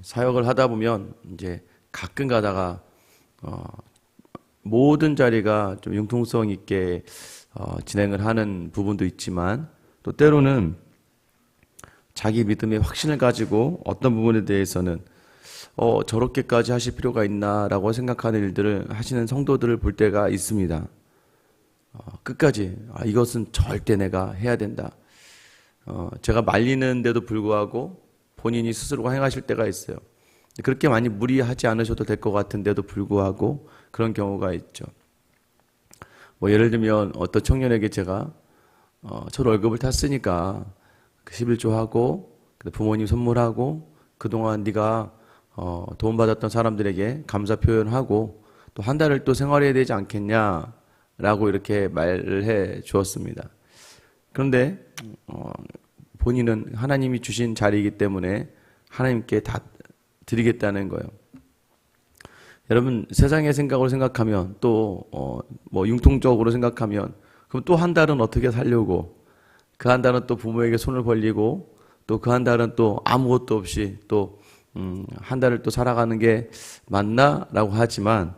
사역을 하다 보면 이제 가끔 가다가 모든 자리가 좀 융통성 있게 진행을 하는 부분도 있지만 또 때로는 자기 믿음의 확신을 가지고 어떤 부분에 대해서는 저렇게까지 하실 필요가 있나라고 생각하는 일들을 하시는 성도들을 볼 때가 있습니다. 끝까지 이것은 절대 내가 해야 된다. 제가 말리는데도 불구하고 본인이 스스로가 행하실 때가 있어요. 그렇게 많이 무리하지 않으셔도 될 것 같은데도 불구하고 그런 경우가 있죠. 뭐 예를 들면 어떤 청년에게 제가 첫 월급을 탔으니까 11조 하고 부모님 선물하고 그동안 네가 도움받았던 사람들에게 감사 표현하고 또 한 달을 또 생활해야 되지 않겠냐라고 이렇게 말을 해 주었습니다. 그런데 본인은 하나님이 주신 자리이기 때문에 하나님께 다 드리겠다는 거예요. 여러분 세상의 생각으로 생각하면 또 뭐 융통적으로 생각하면 그럼 또 한 달은 어떻게 살려고 그 한 달은 또 부모에게 손을 벌리고 또 그 한 달은 또 아무것도 없이 또 한 달을 또 살아가는 게 맞나라고 하지만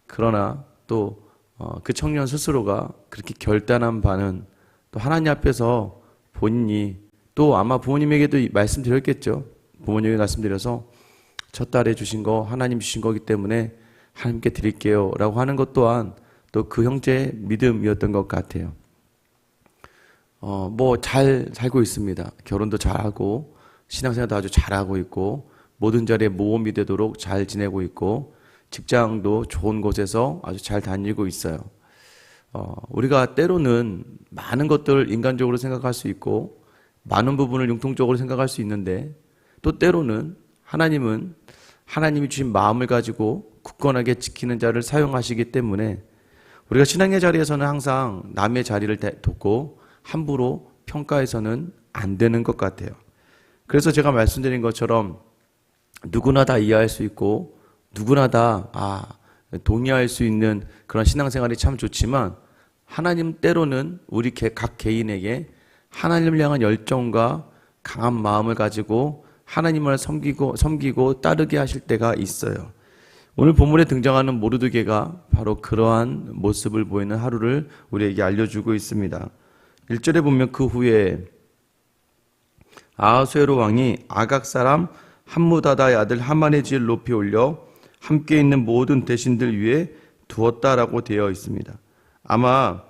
그러나 또 그 청년 스스로가 그렇게 결단한 바는 또 하나님 앞에서 본인이 또 아마 부모님에게도 말씀드렸겠죠. 부모님에게 말씀드려서 첫 달에 주신 거 하나님 주신 거기 때문에 하나님께 드릴게요 라고 하는 것 또한 또 그 형제의 믿음이었던 것 같아요. 뭐 잘 살고 있습니다. 결혼도 잘하고 신앙생활도 아주 잘하고 있고 모든 자리에 모험이 되도록 잘 지내고 있고 직장도 좋은 곳에서 아주 잘 다니고 있어요. 우리가 때로는 많은 것들을 인간적으로 생각할 수 있고 많은 부분을 융통적으로 생각할 수 있는데 또 때로는 하나님은 하나님이 주신 마음을 가지고 굳건하게 지키는 자를 사용하시기 때문에 우리가 신앙의 자리에서는 항상 남의 자리를 돕고 함부로 평가해서는 안 되는 것 같아요. 그래서 제가 말씀드린 것처럼 누구나 다 이해할 수 있고 누구나 다 동의할 수 있는 그런 신앙생활이 참 좋지만 하나님 때로는 우리 각 개인에게 하나님을 향한 열정과 강한 마음을 가지고 하나님을 섬기고 따르게 하실 때가 있어요. 오늘 본문에 등장하는 모르드게가 바로 그러한 모습을 보이는 하루를 우리에게 알려주고 있습니다. 1절에 보면 그 후에 아하수에로 왕이 아각 사람 함무다다의 아들 하만의 지을 높이 올려 함께 있는 모든 대신들 위에 두었다라고 되어 있습니다. 아마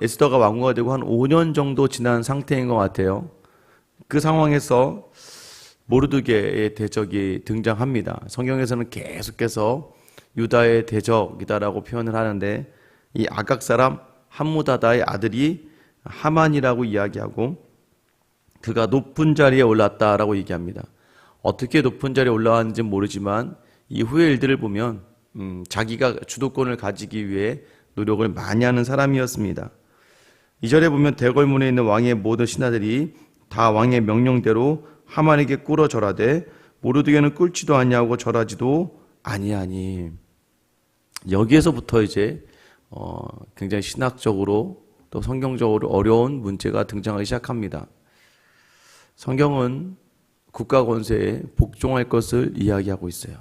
에스더가 왕후가 되고 한 5년 정도 지난 상태인 것 같아요. 그 상황에서 모르드게의 대적이 등장합니다. 성경에서는 계속해서 유다의 대적이다라고 표현을 하는데 이 아각 사람 함무다다의 아들이 하만이라고 이야기하고 그가 높은 자리에 올랐다라고 얘기합니다. 어떻게 높은 자리에 올라왔는지 모르지만 이후의 일들을 보면 자기가 주도권을 가지기 위해 노력을 많이 하는 사람이었습니다. 2절에 보면 대궐문에 있는 왕의 모든 신하들이 다 왕의 명령대로 하만에게 꿇어 절하되 모르드게는 꿇지도 아니하고 절하지도 아니하니. 여기에서부터 이제 굉장히 신학적으로 또 성경적으로 어려운 문제가 등장하기 시작합니다. 성경은 국가 권세에 복종할 것을 이야기하고 있어요.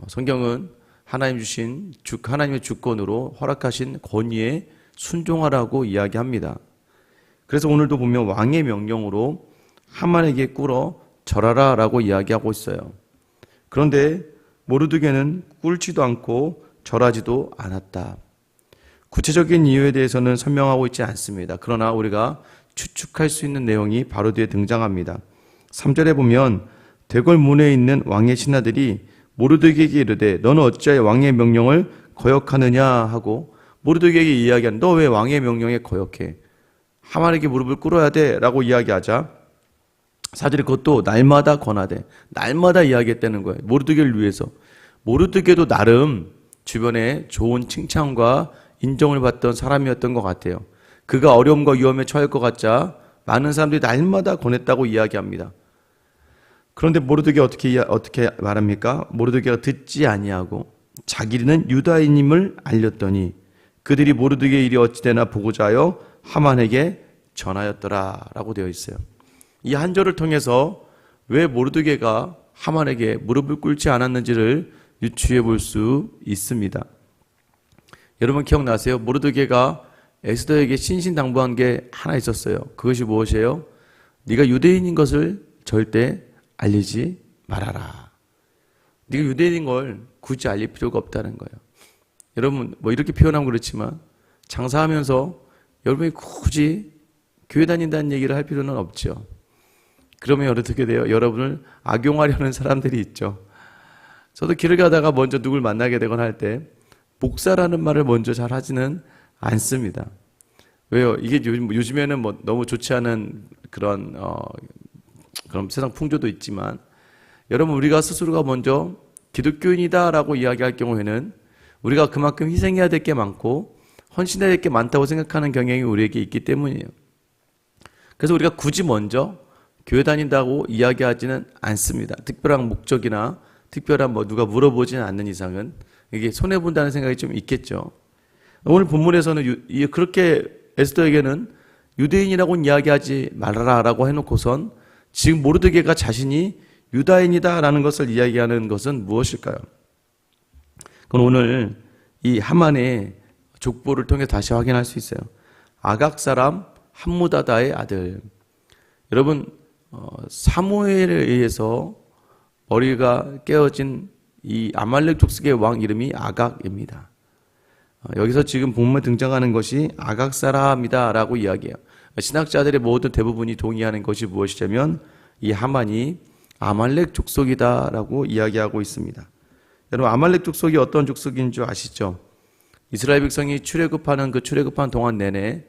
성경은 하나님의 주권으로 허락하신 권위에 순종하라고 이야기합니다. 그래서 오늘도 보면 왕의 명령으로 하만에게 꿇어 절하라 라고 이야기하고 있어요. 그런데 모르드게는 꿇지도 않고 절하지도 않았다. 구체적인 이유에 대해서는 설명하고 있지 않습니다. 그러나 우리가 추측할 수 있는 내용이 바로 뒤에 등장합니다. 3절에 보면 대궐 문에 있는 왕의 신하들이 모르드게에게 이르되 너는 어찌하여 왕의 명령을 거역하느냐 하고 모르드게에게 이야기하는 너 왜 왕의 명령에 거역해? 하만에게 무릎을 꿇어야 돼 라고 이야기하자 4절에 그것도 날마다 권하되 날마다 이야기했다는 거예요. 모르드게를 위해서. 모르드게도 나름 주변에 좋은 칭찬과 인정을 받던 사람이었던 것 같아요. 그가 어려움과 위험에 처할 것 같자 많은 사람들이 날마다 권했다고 이야기합니다. 그런데 모르드게 어떻게 말합니까? 모르드게가 듣지 아니하고 자기는 유다인임을 알렸더니 그들이 모르드게의 일이 어찌되나 보고자 하여 하만에게 전하였더라 라고 되어 있어요. 이 한 절을 통해서 왜 모르드게가 하만에게 무릎을 꿇지 않았는지를 유추해 볼 수 있습니다. 여러분 기억나세요? 모르드게가 에스더에게 신신당부한 게 하나 있었어요. 그것이 무엇이에요? 네가 유대인인 것을 절대 알리지 말아라. 네가 유대인인 걸 굳이 알릴 필요가 없다는 거예요. 여러분 뭐 이렇게 표현하면 그렇지만 장사하면서 여러분이 굳이 교회 다닌다는 얘기를 할 필요는 없죠. 그러면 어떻게 돼요? 여러분을 악용하려는 사람들이 있죠. 저도 길을 가다가 먼저 누굴 만나게 되거나 할 때 목사라는 말을 먼저 잘 하지는 않습니다. 왜요? 이게 요즘에는 뭐 너무 좋지 않은 그런 세상 풍조도 있지만 여러분 우리가 스스로가 먼저 기독교인이다라고 이야기할 경우에는 우리가 그만큼 희생해야 될 게 많고 헌신해야 될 게 많다고 생각하는 경향이 우리에게 있기 때문이에요. 그래서 우리가 굳이 먼저 교회 다닌다고 이야기하지는 않습니다. 특별한 목적이나 특별한 누가 물어보지는 않는 이상은 이게 손해본다는 생각이 좀 있겠죠. 오늘 본문에서는 그렇게 에스더에게는 유대인이라고는 이야기하지 말아라라고 해놓고선 지금 모르드게가 자신이 유다인이다라는 것을 이야기하는 것은 무엇일까요? 그건 오늘 이 하만의 족보를 통해 다시 확인할 수 있어요. 아각 사람 함무다다의 아들. 여러분 사무엘에 의해서 머리가 깨어진 이 아말렉 족속의 왕 이름이 아각입니다. 여기서 지금 본문에 등장하는 것이 아각 사람이다라고 이야기해요. 신학자들의 모든 대부분이 동의하는 것이 무엇이냐면 이 하만이 아말렉 족속이다라고 이야기하고 있습니다. 여러분 아말렉 족속이 어떤 족속인 줄 아시죠? 이스라엘 백성이 출애굽하는 동안 내내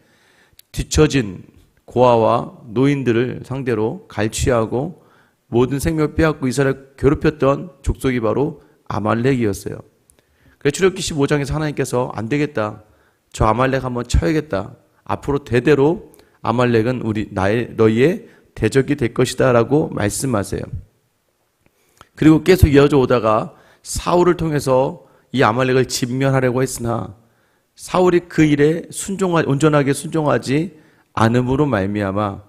뒤처진 고아와 노인들을 상대로 갈취하고 모든 생명을 빼앗고 이스라엘을 괴롭혔던 족속이 바로 아말렉이었어요. 그래서 출애굽기 15장에서 하나님께서 안 되겠다. 저 아말렉 한번 쳐야겠다. 앞으로 대대로 아말렉은 너희의 대적이 될 것이다 라고 말씀하세요. 그리고 계속 이어져 오다가 사울을 통해서 이 아말렉을 진멸하려고 했으나 사울이 그 일에 온전하게 순종하지 않음으로 말미암아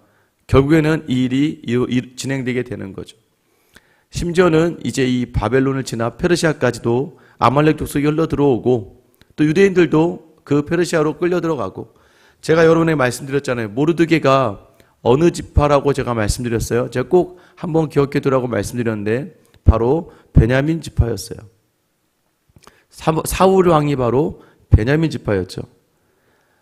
결국에는 이 일이 진행되게 되는 거죠. 심지어는 이제 이 바벨론을 지나 페르시아까지도 아말렉 족속이 흘러 들어오고 또 유대인들도 그 페르시아로 끌려 들어가고 제가 여러분에게 말씀드렸잖아요. 모르드게가 어느 지파라고 제가 말씀드렸어요. 제가 꼭 한번 기억해 두라고 말씀드렸는데 바로 베냐민 지파였어요. 사울 왕이 바로 베냐민 지파였죠.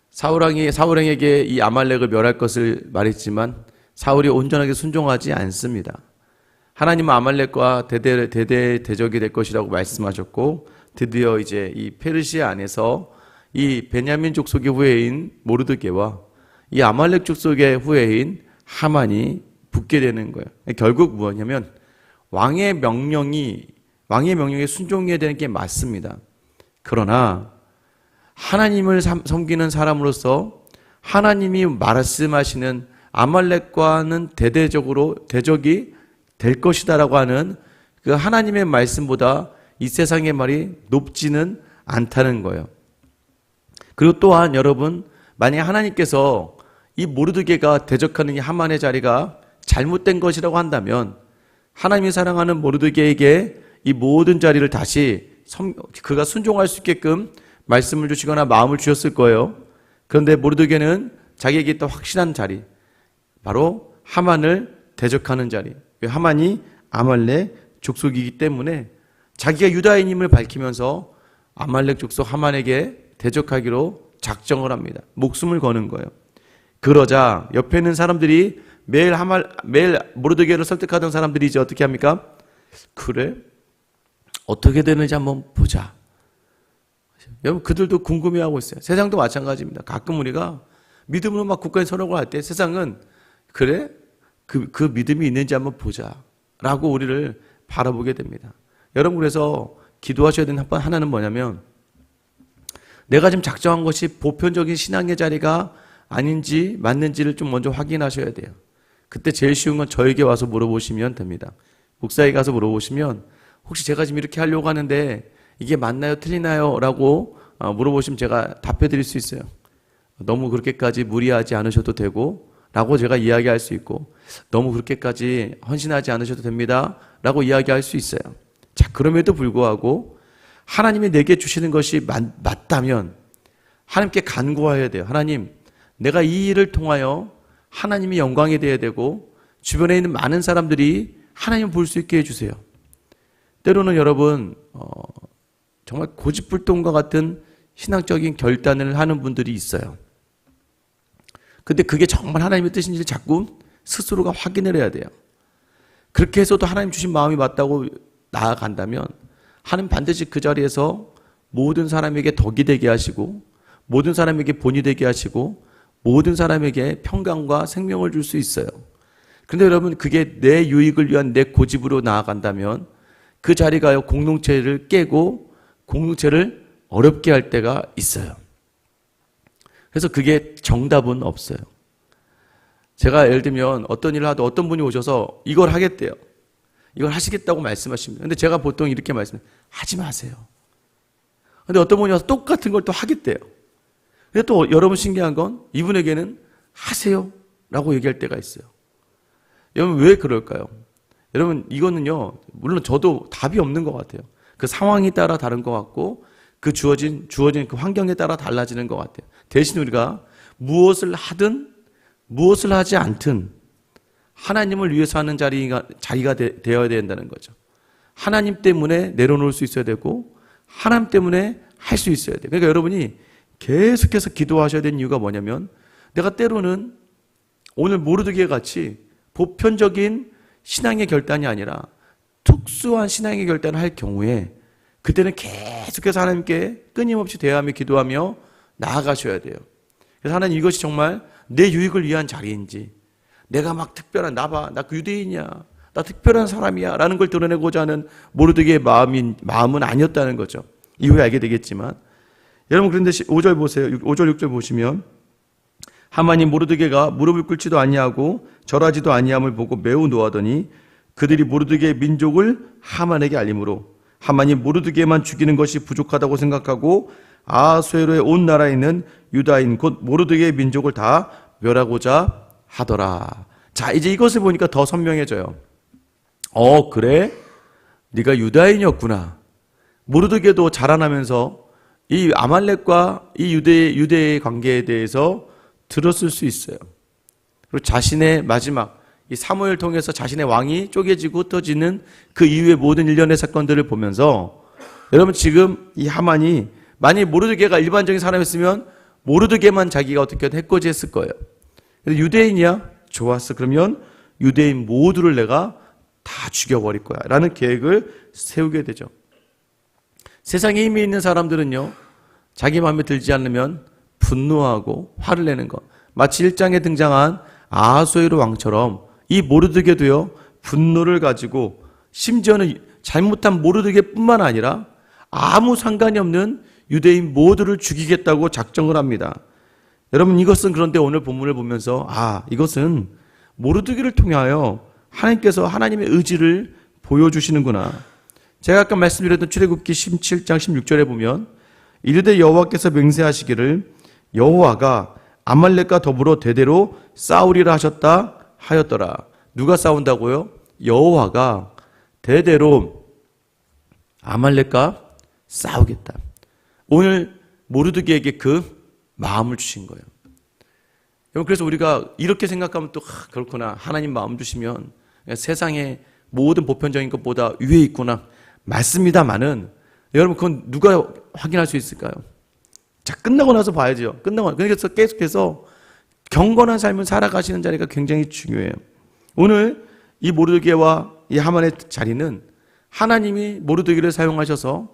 사울왕에게 이 아말렉을 멸할 것을 말했지만 사울이 온전하게 순종하지 않습니다. 하나님은 아말렉과 대대 대적이 될 것이라고 말씀하셨고 드디어 이제 이 페르시아 안에서 이 베냐민 족속의 후예인 모르드게와 이 아말렉 족속의 후예인 하만이 붙게 되는 거예요. 결국 뭐냐면 왕의 명령에 순종해야 되는 게 맞습니다. 그러나 하나님을 섬기는 사람으로서 하나님이 말씀하시는 아말렉과는 대대적으로 대적이 될 것이다라고 하는 그 하나님의 말씀보다 이 세상의 말이 높지는 않다는 거예요. 그리고 또한 여러분, 만약 하나님께서 이 모르드게가 대적하는 이 하만의 자리가 잘못된 것이라고 한다면 하나님이 사랑하는 모르드게에게 이 모든 자리를 다시 그가 순종할 수 있게끔 말씀을 주시거나 마음을 주셨을 거예요. 그런데 모르드게는 자기에게 있던 확실한 자리, 바로 하만을 대적하는 자리. 하만이 아말렉 족속이기 때문에 자기가 유다인임을 밝히면서 아말렉 족속 하만에게 대적하기로 작정을 합니다. 목숨을 거는 거예요. 그러자 옆에 있는 사람들이 매일 모르드게를 설득하던 사람들이 이제 어떻게 합니까? 그래? 어떻게 되는지 한번 보자. 여러분 그들도 궁금해하고 있어요. 세상도 마찬가지입니다. 가끔 우리가 믿음으로 막 굳건히 선언을 할 때 세상은 그래? 그 믿음이 있는지 한번 보자 라고 우리를 바라보게 됩니다. 여러분 그래서 기도하셔야 되는 하나는 뭐냐면 내가 지금 작정한 것이 보편적인 신앙의 자리가 아닌지 맞는지를 좀 먼저 확인하셔야 돼요. 그때 제일 쉬운 건 저에게 와서 물어보시면 됩니다. 목사에게 가서 물어보시면 혹시 제가 지금 이렇게 하려고 하는데 이게 맞나요? 틀리나요? 라고 물어보시면 제가 답해 드릴 수 있어요. 너무 그렇게까지 무리하지 않으셔도 되고 라고 제가 이야기할 수 있고, 너무 그렇게까지 헌신하지 않으셔도 됩니다 라고 이야기할 수 있어요. 자, 그럼에도 불구하고 하나님이 내게 주시는 것이 맞다면 하나님께 간구해야 돼요. 하나님, 내가 이 일을 통하여 하나님이 영광이 되어야 되고 주변에 있는 많은 사람들이 하나님을 볼 수 있게 해주세요. 때로는 여러분 정말 고집불통과 같은 신앙적인 결단을 하는 분들이 있어요. 근데 그게 정말 하나님의 뜻인지 자꾸 스스로가 확인을 해야 돼요. 그렇게 해서도 하나님 주신 마음이 맞다고 나아간다면 하나님 반드시 그 자리에서 모든 사람에게 덕이 되게 하시고 모든 사람에게 본이 되게 하시고 모든 사람에게 평강과 생명을 줄 수 있어요. 그런데 여러분, 그게 내 유익을 위한 내 고집으로 나아간다면 그 자리가 공동체를 깨고 공동체를 어렵게 할 때가 있어요. 그래서 그게 정답은 없어요. 제가 예를 들면 어떤 일을 하도 어떤 분이 오셔서 이걸 하겠대요. 이걸 하시겠다고 말씀하십니다. 근데 제가 보통 이렇게 말씀해요. 하지 마세요. 근데 어떤 분이 와서 똑같은 걸 또 하겠대요. 근데 또 여러분 신기한 건 이분에게는 하세요 라고 얘기할 때가 있어요. 여러분, 왜 그럴까요? 여러분, 이거는요, 물론 저도 답이 없는 것 같아요. 그 상황에 따라 다른 것 같고 그 주어진 그 환경에 따라 달라지는 것 같아요. 대신 우리가 무엇을 하든 무엇을 하지 않든 하나님을 위해서 하는 자리가 되어야 된다는 거죠. 하나님 때문에 내려놓을 수 있어야 되고 하나님 때문에 할 수 있어야 돼요. 그러니까 여러분이 계속해서 기도하셔야 되는 이유가 뭐냐면, 내가 때로는 오늘 모르드게 같이 보편적인 신앙의 결단이 아니라 특수한 신앙의 결단을 할 경우에 그때는 계속해서 하나님께 끊임없이 대하며 기도하며 나아가셔야 돼요. 그래서 하나님, 이것이 정말 내 유익을 위한 자리인지, 내가 막 특별한, 나 유대인이야, 나 특별한 사람이야 라는 걸 드러내고자 하는 모르드게의 마음은 아니었다는 거죠. 이후에 알게 되겠지만. 여러분, 그런데 5절 보세요. 5절 6절 보시면 하만이 모르드게가 무릎을 꿇지도 아니하고 절하지도 아니함을 보고 매우 노하더니 그들이 모르드게의 민족을 하만에게 알림으로 하만이 모르드게만 죽이는 것이 부족하다고 생각하고 아수에로의 온 나라에 있는 유다인 곧 모르드게의 민족을 다 멸하고자 하더라. 자, 이제 이것을 보니까 더 선명해져요. 그래? 네가 유다인이었구나. 모르드게도 자라나면서 이 아말렉과 이 유대의 관계에 대해서 들었을 수 있어요. 그리고 자신의 마지막 이 사무엘을 통해서 자신의 왕이 쪼개지고 흩어지는 그 이후의 모든 일련의 사건들을 보면서, 여러분, 지금 이 하만이 만약 모르드게가 일반적인 사람이었으면 모르드게만 자기가 어떻게든 해코지했을 거예요. 근데 유대인이야? 좋았어. 그러면 유대인 모두를 내가 다 죽여버릴 거야 라는 계획을 세우게 되죠. 세상에 힘이 있는 사람들은요, 자기 마음에 들지 않으면 분노하고 화를 내는 것, 마치 1장에 등장한 아하수에로 왕처럼 이 모르드게도요, 분노를 가지고 심지어는 잘못한 모르드게뿐만 아니라 아무 상관이 없는 유대인 모두를 죽이겠다고 작정을 합니다. 여러분, 이것은 그런데 오늘 본문을 보면서 이것은 모르드게를 통하여 하나님께서 하나님의 의지를 보여주시는구나. 제가 아까 말씀드렸던 출애굽기 17장 16절에 보면 이르되 여호와께서 맹세하시기를 여호와가 아말렉과 더불어 대대로 싸우리라 하셨다 하였더라. 누가 싸운다고요? 여호와가 대대로 아말렉과 싸우겠다. 오늘 모르드게에게 그 마음을 주신 거예요. 여러분, 그래서 우리가 이렇게 생각하면 또 그렇구나, 하나님 마음 주시면 세상의 모든 보편적인 것보다 위에 있구나. 맞습니다만은 여러분, 그건 누가 확인할 수 있을까요? 자, 끝나고 나서 봐야죠. 그래서 계속해서 경건한 삶을 살아가시는 자리가 굉장히 중요해요. 오늘 이 모르드게와 이 하만의 자리는 하나님이 모르드게를 사용하셔서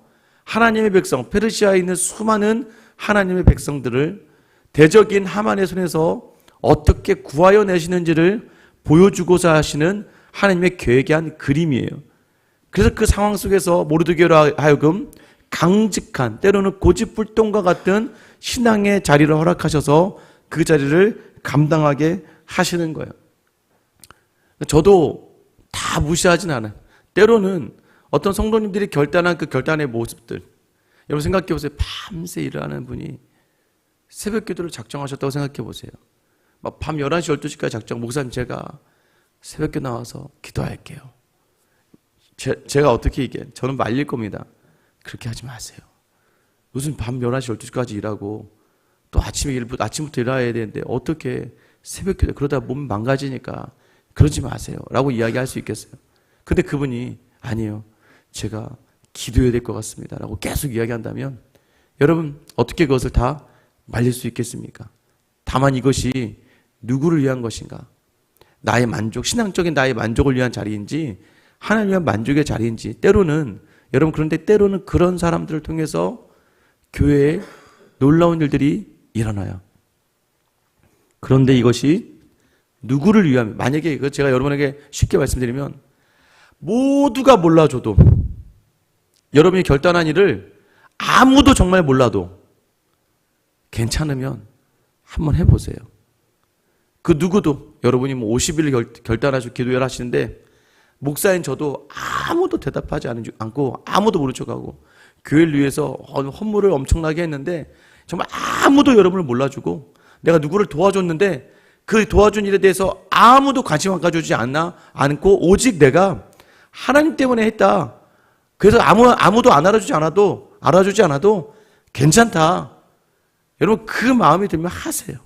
하나님의 백성, 페르시아에 있는 수많은 하나님의 백성들을 대적인 하만의 손에서 어떻게 구하여 내시는지를 보여주고자 하시는 하나님의 계획의 한 그림이에요. 그래서 그 상황 속에서 모르드게로 하여금 강직한, 때로는 고집불통과 같은 신앙의 자리를 허락하셔서 그 자리를 감당하게 하시는 거예요. 저도 다 무시하진 않아요. 때로는 어떤 성도님들이 결단한 그 결단의 모습들, 여러분 생각해 보세요. 밤새 일을 하는 분이 새벽 기도를 작정하셨다고 생각해 보세요. 막 밤 11시, 12시까지 작정, 목사님 제가 새벽에 나와서 기도할게요. 제가 어떻게 얘기해요? 저는 말릴 겁니다. 그렇게 하지 마세요. 무슨 밤 11시, 12시까지 일하고 또 아침부터 일해야 되는데 어떻게 새벽기도 그러다 몸 망가지니까 그러지 마세요 라고 이야기할 수 있겠어요? 근데 그분이 아니에요. 제가 기도해야 될 것 같습니다 라고 계속 이야기한다면 여러분 어떻게 그것을 다 말릴 수 있겠습니까? 다만 이것이 누구를 위한 것인가? 나의 만족, 신앙적인 나의 만족을 위한 자리인지 하나님 위한 만족의 자리인지 때로는 여러분 그런데 때로는 그런 사람들을 통해서 교회에 놀라운 일들이 일어나요. 그런데 이것이 누구를 위하면 만약에 이거 제가 여러분에게 쉽게 말씀드리면 모두가 몰라줘도 여러분이 결단한 일을 아무도 정말 몰라도 괜찮으면 한번 해보세요. 그 누구도 여러분이 뭐 50일을 결단하시고 기도를 하시는데 목사인 저도 아무도 대답하지 않고 아무도 모른 척하고 교회를 위해서 헌물을 엄청나게 했는데 정말 아무도 여러분을 몰라주고 내가 누구를 도와줬는데 그 도와준 일에 대해서 아무도 관심 안 가져주지 않고 오직 내가 하나님 때문에 했다. 그래서 아무도 알아주지 않아도 괜찮다. 여러분 그 마음이 들면 하세요.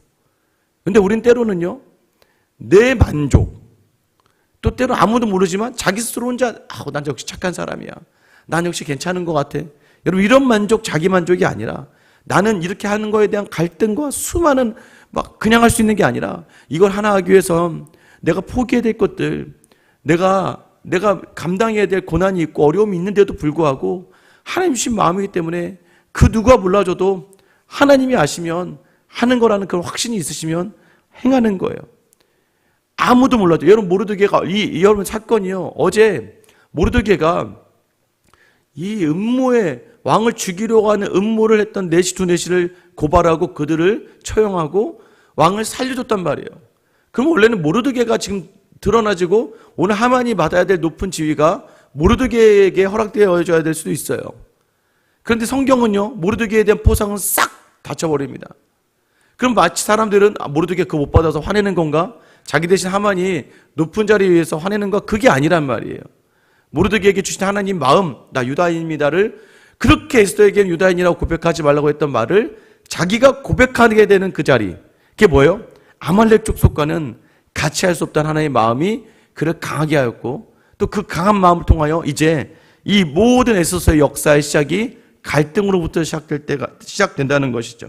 근데 우린 때로는요 내 만족 또 때로 아무도 모르지만 자기 스스로 혼자 난 역시 착한 사람이야. 난 역시 괜찮은 것 같아. 여러분 이런 만족 자기 만족이 아니라 나는 이렇게 하는 거에 대한 갈등과 수많은 막 그냥 할 수 있는 게 아니라 이걸 하나 하기 위해서 내가 포기해야 될 것들 내가 감당해야 될 고난이 있고 어려움이 있는데도 불구하고 하나님 주신 마음이기 때문에 그 누가 몰라줘도 하나님이 아시면 하는 거라는 그런 확신이 있으시면 행하는 거예요. 아무도 몰라도 여러분 모르드게가 여러분 사건이요. 어제 모르드게가 이 음모의 왕을 죽이려고 하는 음모를 했던 두네시를 고발하고 그들을 처형하고 왕을 살려줬단 말이에요. 그럼 원래는 모르드게가 지금 드러나지고 오늘 하만이 받아야 될 높은 지위가 모르드게에게 허락되어져야 될 수도 있어요. 그런데 성경은요 모르드게에 대한 포상은 싹 닫혀버립니다. 그럼 마치 사람들은 모르드게 그거 못 받아서 화내는 건가? 자기 대신 하만이 높은 자리에 의해서 화내는 거 그게 아니란 말이에요. 모르드게에게 주신 하나님 마음 나 유다인입니다를 그렇게 에스더에게는 유다인이라고 고백하지 말라고 했던 말을 자기가 고백하게 되는 그 자리 그게 뭐예요? 아말렉 족속과는 같이 할 수 없다는 하나님의 마음이 그를 강하게 하였고 또 그 강한 마음을 통하여 이제 이 모든 에스더의 역사의 시작이 갈등으로부터 시작된다는 것이죠.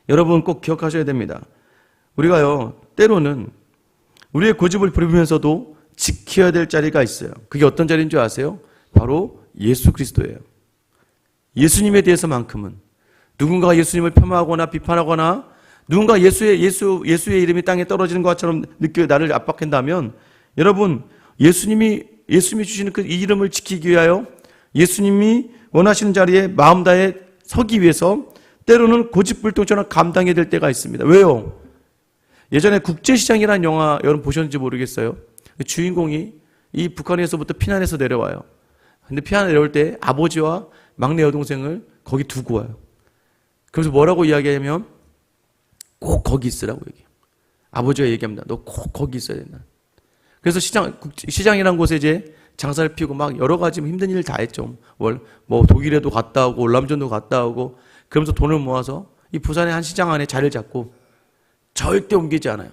여러분 꼭 기억하셔야 됩니다. 우리가요 때로는 우리의 고집을 부리면서도 지켜야 될 자리가 있어요. 그게 어떤 자리인 줄 아세요? 바로 예수 그리스도예요. 예수님에 대해서만큼은 누군가가 예수님을 폄하하거나 비판하거나 누군가 예수의 이름이 땅에 떨어지는 것처럼 나를 압박한다면 여러분 예수님이 주시는 그 이름을 지키기 위하여 예수님이 원하시는 자리에 마음 다해 서기 위해서 때로는 고집불통처럼 감당해야 될 때가 있습니다. 왜요? 예전에 국제시장이라는 영화 여러분 보셨는지 모르겠어요. 주인공이 이 북한에서부터 피난해서 내려와요. 근데 피난 내려올 때 아버지와 막내 여동생을 거기 두고 와요. 그래서 뭐라고 이야기하냐면 꼭 거기 있으라고 얘기해요. 아버지가 얘기합니다. 너 꼭 거기 있어야 된다. 그래서 시장이라는 곳에 이제 장사를 피우고 막 여러 가지 힘든 일을 다 했죠. 뭐 독일에도 갔다 오고 월남전도 갔다 오고 그러면서 돈을 모아서 이 부산의 한 시장 안에 자리를 잡고 절대 옮기지 않아요.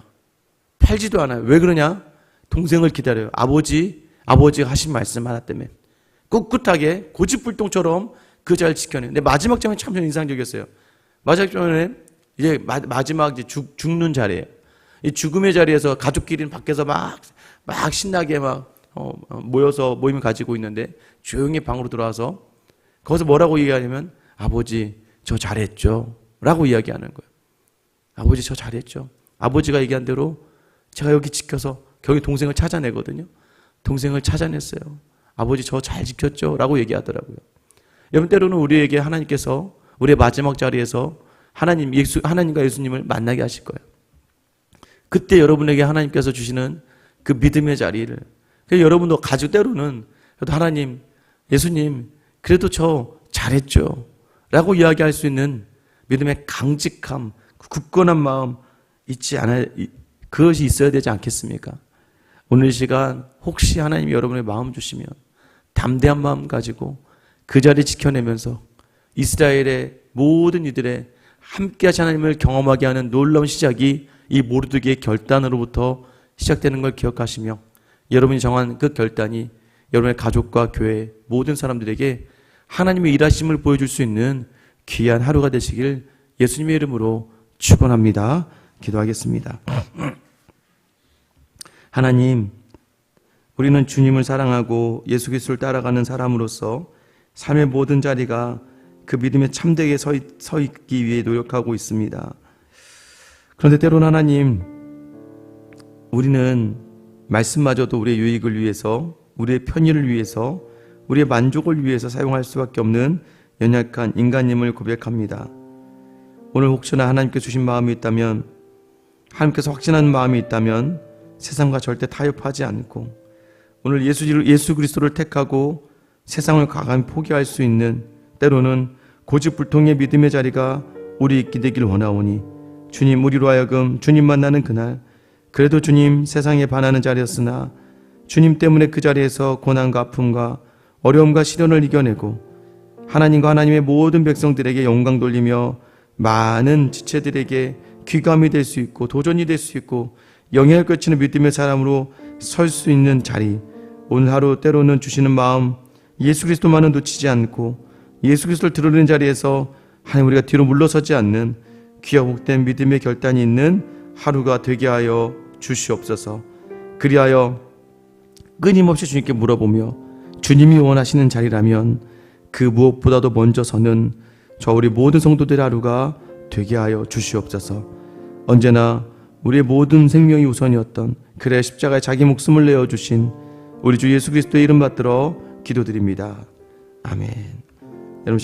팔지도 않아요. 왜 그러냐? 동생을 기다려요. 아버지가 하신 말씀 하나 때문에 꿋꿋하게 고집불통처럼 그 자리를 지켜내요. 근데 마지막 장면이 참 인상적이었어요. 마지막 장면에 이제 마지막 이제 죽는 자리예요. 이 죽음의 자리에서 가족끼리는 밖에서 막 신나게 모여서 모임을 가지고 있는데 조용히 방으로 들어와서 거기서 뭐라고 얘기하냐면 아버지 저 잘했죠 라고 이야기하는 거예요. 아버지 저 잘했죠. 아버지가 얘기한 대로 제가 여기 지켜서 결국 동생을 찾아내거든요. 동생을 찾아냈어요. 아버지 저 잘 지켰죠 라고 얘기하더라고요. 여러분 때로는 우리에게 하나님께서 우리의 마지막 자리에서 하나님과 예수님을 만나게 하실 거예요. 그때 여러분에게 하나님께서 주시는 그 믿음의 자리를 여러분도 가지고 때로는 그래도 하나님, 예수님 그래도 저 잘했죠 라고 이야기할 수 있는 믿음의 강직함, 굳건한 마음 그것이 있어야 되지 않겠습니까? 오늘 이 시간 혹시 하나님이 여러분의 마음 주시면 담대한 마음 가지고 그 자리 지켜내면서 이스라엘의 모든 이들의 함께하신 하나님을 경험하게 하는 놀라운 시작이 이 모르드게의 결단으로부터 시작되는 걸 기억하시며 여러분이 정한 그 결단이 여러분의 가족과 교회 모든 사람들에게 하나님의 일하심을 보여줄 수 있는 귀한 하루가 되시길 예수님의 이름으로 축원합니다. 기도하겠습니다. 하나님, 우리는 주님을 사랑하고 예수 그리스도를 따라가는 사람으로서 삶의 모든 자리가 그 믿음에 참되게 서 있기 위해 노력하고 있습니다. 그런데 때로는 하나님, 우리는 말씀마저도 우리의 유익을 위해서, 우리의 편의를 위해서, 우리의 만족을 위해서 사용할 수밖에 없는 연약한 인간임을 고백합니다. 오늘 혹시나 하나님께 주신 마음이 있다면, 하나님께서 확신하는 마음이 있다면 세상과 절대 타협하지 않고 오늘 예수 그리스도를 택하고 세상을 과감히 포기할 수 있는, 때로는 고집불통의 믿음의 자리가 우리 있게 되길 원하오니 주님, 우리로 하여금 주님 만나는 그날, 그래도 주님 세상에 반하는 자리였으나 주님 때문에 그 자리에서 고난과 아픔과 어려움과 시련을 이겨내고 하나님과 하나님의 모든 백성들에게 영광 돌리며 많은 지체들에게 귀감이 될 수 있고 도전이 될 수 있고 영향을 끼치는 믿음의 사람으로 설 수 있는 자리, 오늘 하루 때로는 주시는 마음, 예수 그리스도만은 놓치지 않고 예수 그리스도를 드러내는 자리에서 하나님, 우리가 뒤로 물러서지 않는 귀하고 복된 믿음의 결단이 있는 하루가 되게 하여 주시옵소서. 그리하여 끊임없이 주님께 물어보며 주님이 원하시는 자리라면 그 무엇보다도 먼저 서는 저 우리 모든 성도들의 하루가 되게 하여 주시옵소서. 언제나 우리의 모든 생명이 우선이었던, 그래 십자가에 자기 목숨을 내어주신 우리 주 예수 그리스도의 이름 받들어 기도드립니다. 아멘. 여러분